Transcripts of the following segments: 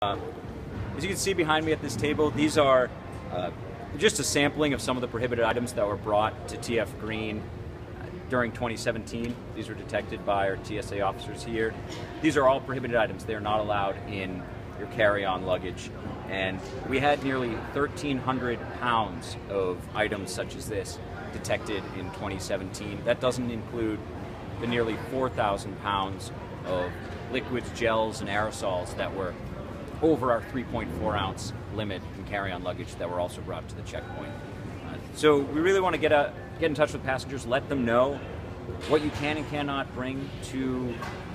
As you can see behind me at this table, these are just a sampling of some of the prohibited items that were brought to TF Green during 2017. These were detected by our TSA officers here. These are all prohibited items. They're not allowed in your carry-on luggage. And we had nearly 1,300 pounds of items such as this detected in 2017. That doesn't include the nearly 4,000 pounds of liquids, gels, and aerosols that were over our 3.4 ounce limit in carry-on luggage that were also brought to the checkpoint. So we really want to get in touch with passengers, let them know what you can and cannot bring to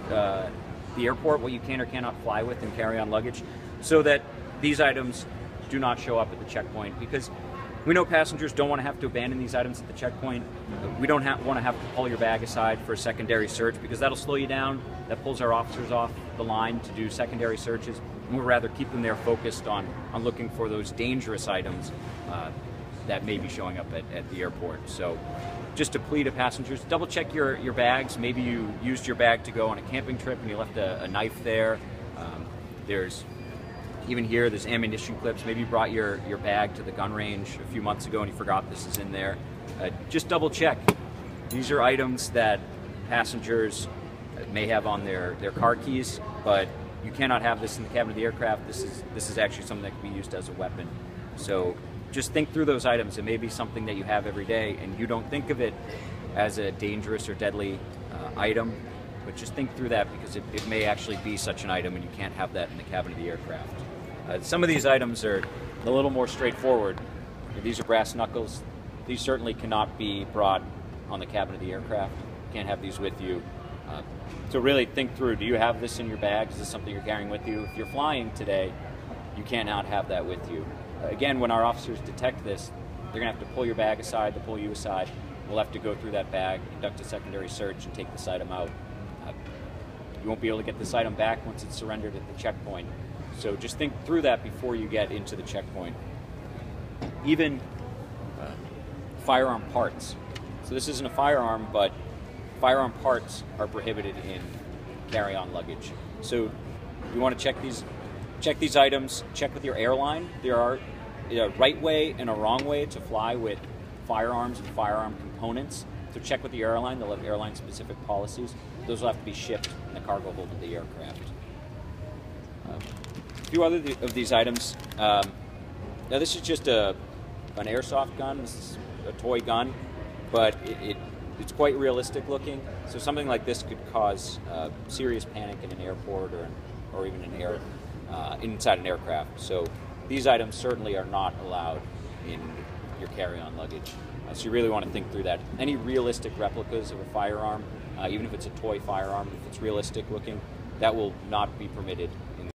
the airport, what you can or cannot fly with in carry-on luggage, so that these items do not show up at the checkpoint, because we know passengers don't want to have to abandon these items at the checkpoint. We don't want to have to pull your bag aside for a secondary search, because that'll slow you down. That pulls our officers off the line to do secondary searches. And we'd rather keep them there focused on looking for those dangerous items that may be showing up at the airport. So just to plead to passengers, double check your bags. Maybe you used your bag to go on a camping trip and you left a knife there. Even here, there's ammunition clips. Maybe you brought your bag to the gun range a few months ago and you forgot this is in there. Just double check. These are items that passengers may have on their car keys, but you cannot have this in the cabin of the aircraft. This is actually something that can be used as a weapon. So just think through those items. It may be something that you have every day and you don't think of it as a dangerous or deadly item, but just think through that, because it may actually be such an item and you can't have that in the cabin of the aircraft. Some of these items are a little more straightforward. These are brass knuckles. These certainly cannot be brought on the cabin of the aircraft. You can't have these with you. So really think through, do you have this in your bag? Is this something you're carrying with you? If you're flying today, you cannot have that with you. Again, when our officers detect this, they're going to have to pull your bag aside, they'll pull you aside. We'll have to go through that bag, conduct a secondary search, and take this item out. You won't be able to get this item back once it's surrendered at the checkpoint. So just think through that before you get into the checkpoint. Even firearm parts. So this isn't a firearm, but firearm parts are prohibited in carry-on luggage. So you want to check these items, check with your airline. There are a right way and a wrong way to fly with firearms and firearm components. So check with the airline. They'll have airline-specific policies. Those will have to be shipped in the cargo hold of the aircraft. A few other of these items. Now this is just an airsoft gun. This is a toy gun, but it's quite realistic looking. So something like this could cause serious panic in an airport or even inside an aircraft. So these items certainly are not allowed in your carry-on luggage. So you really want to think through that. Any realistic replicas of a firearm, even if it's a toy firearm, if it's realistic looking, that will not be permitted in